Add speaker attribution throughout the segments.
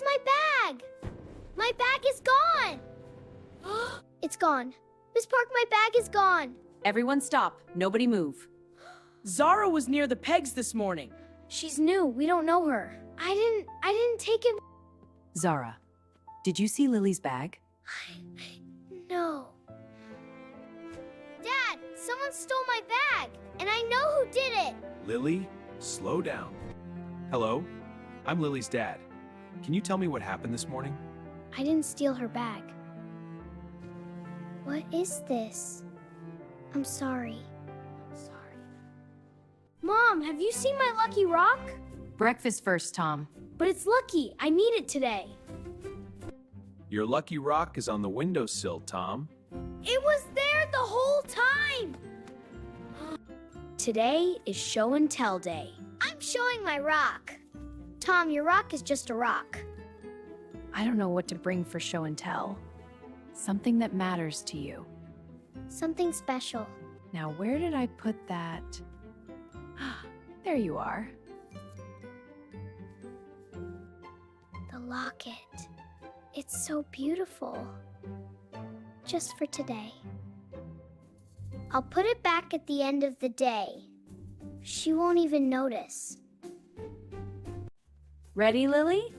Speaker 1: my bag? My bag is gone! It's gone. Miss Park, my bag is gone.
Speaker 2: Everyone stop. Nobody move.
Speaker 3: Zara was near the pegs this morning.
Speaker 1: She's new. We don't know her. I didn't take it.
Speaker 2: Zara, did you see Lily's bag?
Speaker 1: No. Dad, someone stole my bag, and I know who did it.
Speaker 4: Lily, slow down. Hello, I'm Lily's dad. Can you tell me what happened this morning?
Speaker 1: I didn't steal her bag. What is this? I'm sorry. Mom, have you seen my lucky rock?
Speaker 2: Breakfast first, Tom.
Speaker 1: But it's lucky. I need it today.
Speaker 4: Your lucky rock is on the windowsill, Tom.
Speaker 1: It was there the whole time! Today is show and tell day. I'm showing my rock. Tom, your rock is just a rock.
Speaker 2: I don't know what to bring for show and tell. Something that matters to you.
Speaker 1: Something special.
Speaker 2: Now, where did I put that? There you are.
Speaker 1: The locket. It's so beautiful. Just for today. I'll put it back at the end of the day. She won't even notice.
Speaker 2: Ready, Lily?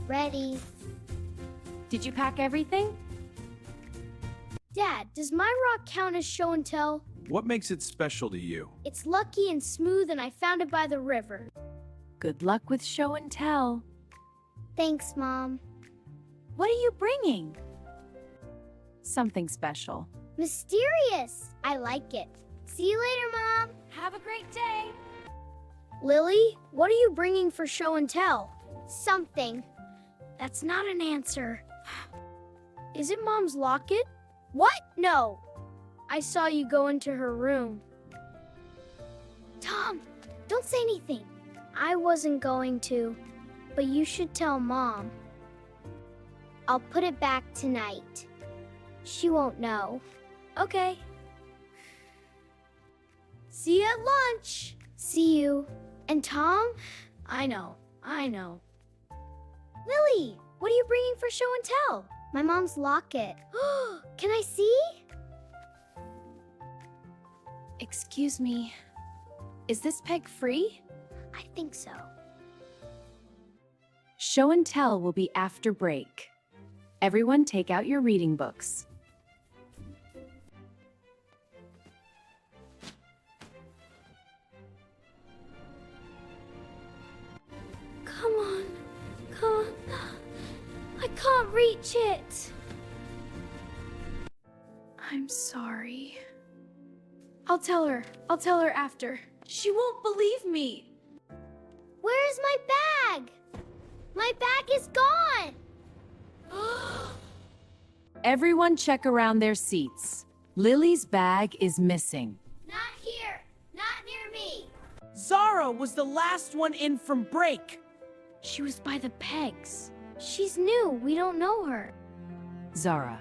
Speaker 1: Ready.
Speaker 2: Did you pack everything?
Speaker 1: Dad, does my rock count as show and tell?
Speaker 4: What makes it special to you?
Speaker 1: It's lucky and smooth, and I found it by the river.
Speaker 2: Good luck with show and tell.
Speaker 1: Thanks, Mom.
Speaker 2: What are you bringing? Something special.
Speaker 1: Mysterious. I like it. See you later, Mom.
Speaker 2: Have a great day.
Speaker 1: Lily, what are you bringing for show and tell? Something. That's not an answer. Is it Mom's locket? What? No. I saw you go into her room. Tom, don't say anything. I wasn't going to, but you should tell Mom. I'll put it back tonight. She won't know. Okay. See you at lunch. See you. And Tom? I know. Lily, what are you bringing for show and tell? My mom's locket. Can I see?
Speaker 2: Excuse me. Is this peg free?
Speaker 1: I think so.
Speaker 2: Show and tell will be after break. Everyone take out your reading books.
Speaker 1: Come on. I can't reach it.
Speaker 2: I'm sorry. I'll tell her after. She won't believe me.
Speaker 1: Where's my bag? My bag is gone.
Speaker 2: Everyone check around their seats. Lily's bag is missing.
Speaker 1: Not here. Not near me.
Speaker 3: Zara was the last one in from break.
Speaker 1: She was by the pegs. She's new. We don't know her.
Speaker 2: Zara,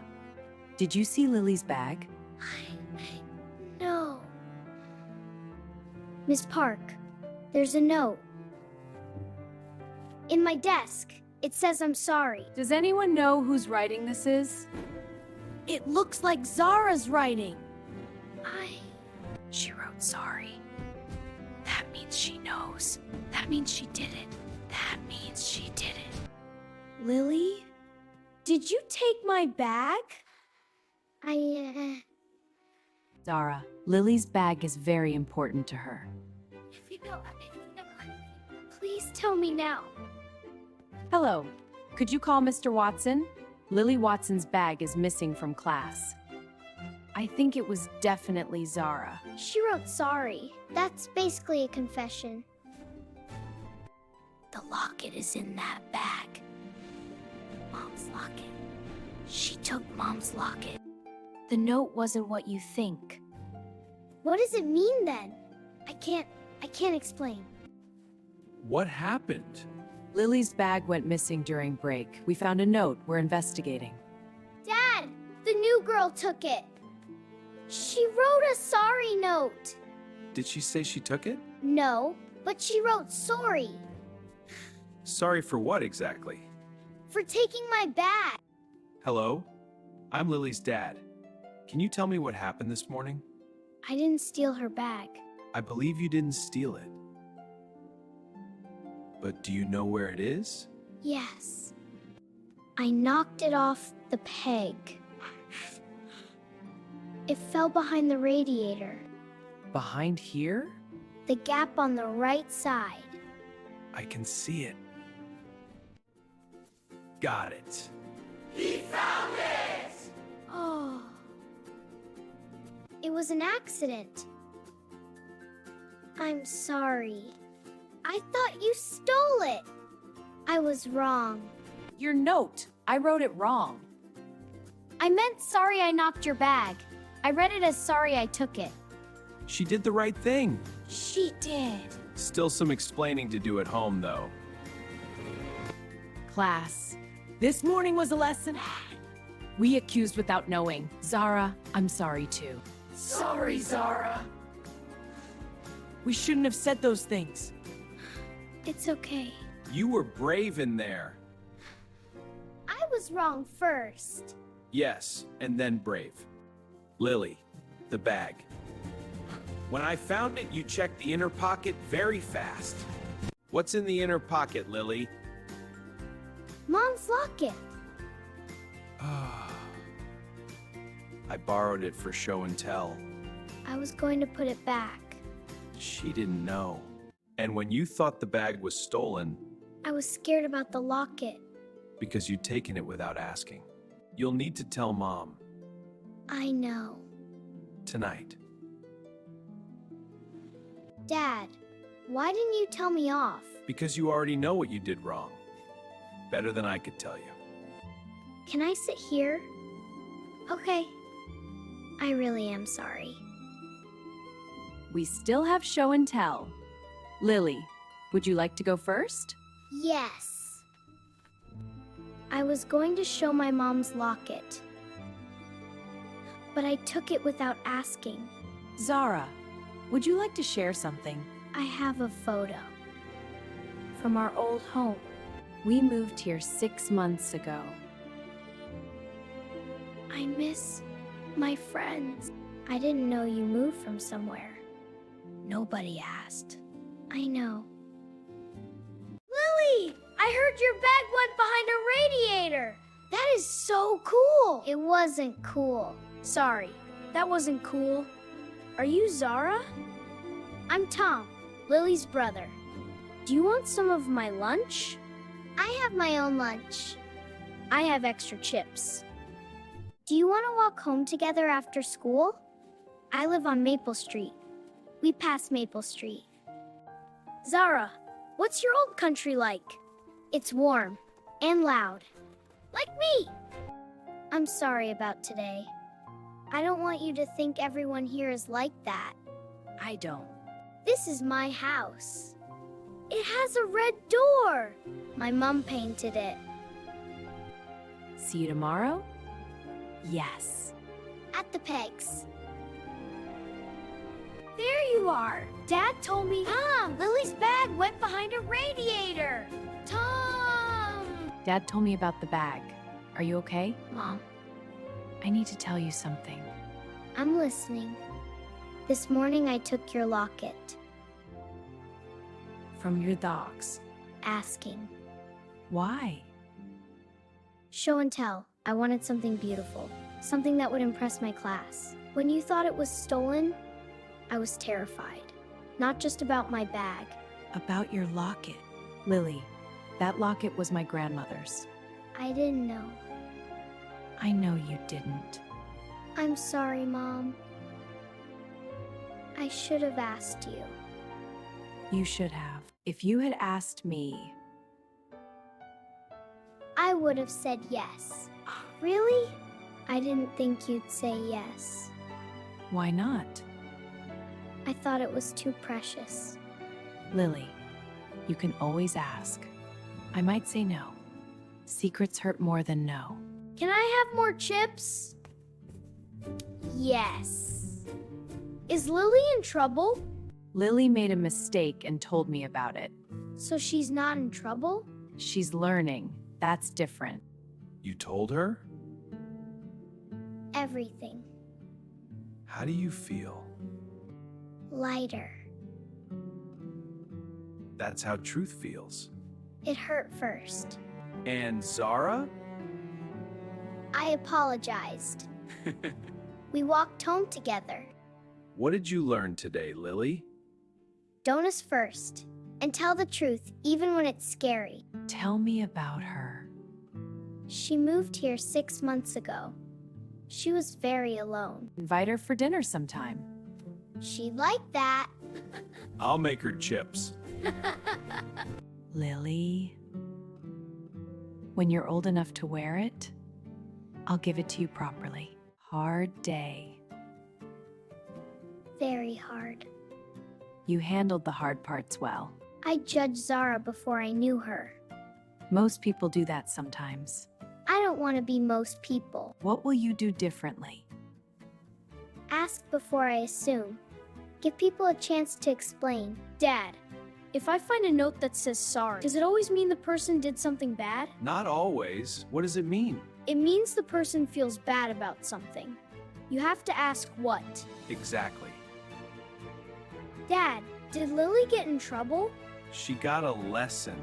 Speaker 2: did you see Lily's bag?
Speaker 1: No. Miss Park, there's a note. In my desk, it says I'm sorry.
Speaker 2: Does anyone know whose writing this is?
Speaker 3: It looks like Zara's writing.
Speaker 2: She wrote sorry. That means she knows. That means she did it. That means she did it.
Speaker 1: Lily? Did you take my bag?
Speaker 2: Zara, Lily's bag is very important to her.
Speaker 1: Please tell me now.
Speaker 2: Hello, could you call Mr. Watson? Lily Watson's bag is missing from class. I think it was definitely Zara.
Speaker 1: She wrote sorry. That's basically a confession. The locket is in that bag. Mom's locket. She took Mom's locket. The note wasn't what you think. What does it mean then? I can't explain.
Speaker 4: What happened?
Speaker 2: Lily's bag went missing during break. We found a note. We're investigating.
Speaker 1: Dad, the new girl took it. She wrote a sorry note.
Speaker 4: Did she say she took it?
Speaker 1: No, but she wrote sorry.
Speaker 4: Sorry for what exactly?
Speaker 1: for taking my bag.
Speaker 4: Hello? I'm Lily's dad. Can you tell me what happened this morning?
Speaker 1: I didn't steal her bag.
Speaker 4: I believe you didn't steal it. But do you know where it is?
Speaker 1: Yes. I knocked it off the peg. It fell behind the radiator,
Speaker 3: Behind here?
Speaker 1: the gap on the right side.
Speaker 4: I can see it. Got it.
Speaker 1: Oh. It was an accident. I'm sorry. I thought you stole it. I was wrong.
Speaker 2: Your note. I wrote it wrong.
Speaker 1: I meant sorry I knocked your bag. I read it as sorry I took it.
Speaker 4: She did the right thing.
Speaker 1: She did.
Speaker 4: Still some explaining to do at home, though.
Speaker 2: Class. This morning was a lesson. We accused without knowing. Zara, I'm sorry too.
Speaker 3: Sorry, Zara. We shouldn't have said those things.
Speaker 1: It's okay.
Speaker 4: You were brave in there.
Speaker 1: I was wrong first.
Speaker 4: Yes, and then brave. Lily, the bag. When I found it, you checked the inner pocket very fast. What's in the inner pocket, Lily?
Speaker 1: Mom's locket.
Speaker 4: I borrowed it for show and tell.
Speaker 1: I was going to put it back.
Speaker 4: She didn't know. And when you thought the bag was stolen,
Speaker 1: I was scared about the locket.
Speaker 4: because you'd taken it without asking. You'll need to tell Mom
Speaker 1: I know.
Speaker 4: tonight.
Speaker 1: Dad, why didn't you tell me off?
Speaker 4: Because you already know what you did wrong. Better than I could tell you.
Speaker 1: Can I sit here? Okay. I really am sorry.
Speaker 2: We still have show and tell. Lily, would you like to go first?
Speaker 1: Yes. I was going to show my mom's locket, but I took it without asking.
Speaker 2: Zara, would you like to share something?
Speaker 1: I have a photo from our old home.
Speaker 2: We moved here 6 months ago.
Speaker 1: I miss my friends. I didn't know you moved from somewhere. Nobody asked. I know. Lily! I heard your bag went behind a radiator! That is so cool! It wasn't cool. Sorry, that wasn't cool. Are you Zara? I'm Tom, Lily's brother. Do you want some of my lunch? I have my own lunch. I have extra chips. Do you want to walk home together after school? I live on Maple Street. We pass Maple Street. Zara, what's your old country like? It's warm and loud. Like me! I'm sorry about today. I don't want you to think everyone here is like that.
Speaker 2: I don't.
Speaker 1: This is my house. It has a red door. My mom painted it.
Speaker 2: See you tomorrow? Yes.
Speaker 1: At the pegs. There you are. Dad told me, Tom, Lily's bag went behind a radiator. Tom!
Speaker 2: Dad told me about the bag. Are you okay?
Speaker 1: Mom,
Speaker 2: I need to tell you something.
Speaker 1: I'm listening. This morning I took your locket,
Speaker 2: From your dogs.
Speaker 1: asking.
Speaker 2: Why?
Speaker 1: Show and tell. I wanted something beautiful, something that would impress my class. When you thought it was stolen, I was terrified. Not just about my bag.
Speaker 2: About your locket. Lily, that locket was my grandmother's.
Speaker 1: I didn't know.
Speaker 2: I know you didn't.
Speaker 1: I'm sorry, Mom. I should have asked you.
Speaker 2: You should have. If you had asked me,
Speaker 1: I would have said yes. Really? I didn't think you'd say yes.
Speaker 2: why not?
Speaker 1: I thought it was too precious.
Speaker 2: Lily, you can always ask. I might say no. Secrets hurt more than no.
Speaker 1: Can I have more chips? Yes. Is Lily in trouble?
Speaker 2: Lily made a mistake and told me about it.
Speaker 1: So she's not in trouble?
Speaker 2: She's learning. That's different.
Speaker 4: You told her?
Speaker 1: Everything.
Speaker 4: How do you feel?
Speaker 1: Lighter.
Speaker 4: That's how truth feels.
Speaker 1: It hurt first.
Speaker 4: And Zara?
Speaker 1: I apologized. We walked home together.
Speaker 4: What did you learn today, Lily?
Speaker 1: Don't us first. And tell the truth, even when it's scary.
Speaker 2: Tell me about her.
Speaker 1: She moved here 6 months ago. She was very alone.
Speaker 2: Invite her for dinner sometime.
Speaker 1: She'd like that.
Speaker 4: I'll make her chips.
Speaker 2: Lily, when you're old enough to wear it, I'll give it to you properly. Hard day.
Speaker 1: Very hard.
Speaker 2: You handled the hard parts well.
Speaker 1: I judged Zara before I knew her.
Speaker 2: Most people do that sometimes.
Speaker 1: I don't want to be most people.
Speaker 2: What will you do differently?
Speaker 1: Ask before I assume. Give people a chance to explain.
Speaker 5: Dad, if I find a note that says sorry, does it always mean the person did something bad?
Speaker 4: Not always. What does it mean?
Speaker 5: It means the person feels bad about something. You have to ask what.
Speaker 4: Exactly.
Speaker 5: Dad, did Lily get in trouble?
Speaker 4: She got a lesson.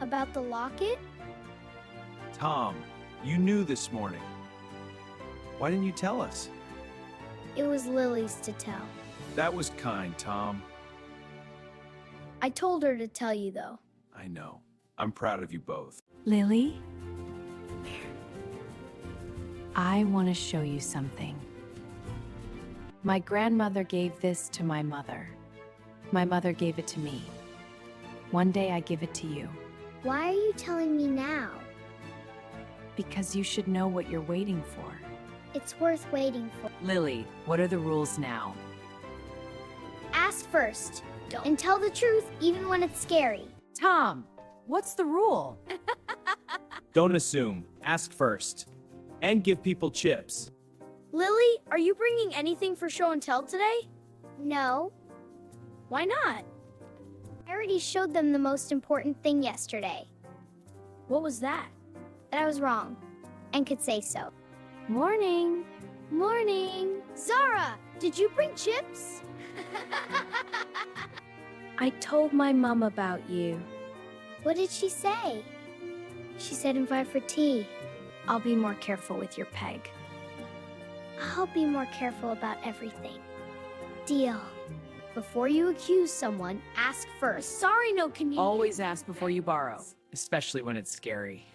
Speaker 5: About the locket?
Speaker 4: Tom, you knew this morning. Why didn't you tell us?
Speaker 1: It was Lily's to tell.
Speaker 4: That was kind, Tom.
Speaker 5: I told her to tell you, though.
Speaker 4: I know. I'm proud of you both.
Speaker 2: Lily, I want to show you something. My grandmother gave this to my mother. My mother gave it to me. One day I give it to you.
Speaker 1: Why are you telling me now?
Speaker 2: Because you should know what you're waiting for.
Speaker 1: It's worth waiting for.
Speaker 2: Lily, what are the rules now?
Speaker 1: Ask first. And tell the truth even when it's scary.
Speaker 2: Tom, what's the rule?
Speaker 3: Don't assume. Ask first. And give people chips.
Speaker 5: Lily, are you bringing anything for show and tell today?
Speaker 1: No,
Speaker 5: Why not?
Speaker 1: I already showed them the most important thing yesterday.
Speaker 5: What was that?
Speaker 1: That I was wrong. And could say so.
Speaker 5: Morning.
Speaker 1: Morning!
Speaker 5: Zara, did you bring chips? I told my mom about you.
Speaker 1: What did she say?
Speaker 5: She said invite for tea. I'll be more careful with your peg.
Speaker 1: I'll be more careful about everything. Deal.
Speaker 5: Before you accuse someone, ask first. Sorry, no, can you?
Speaker 3: Always ask before you borrow, especially when it's scary.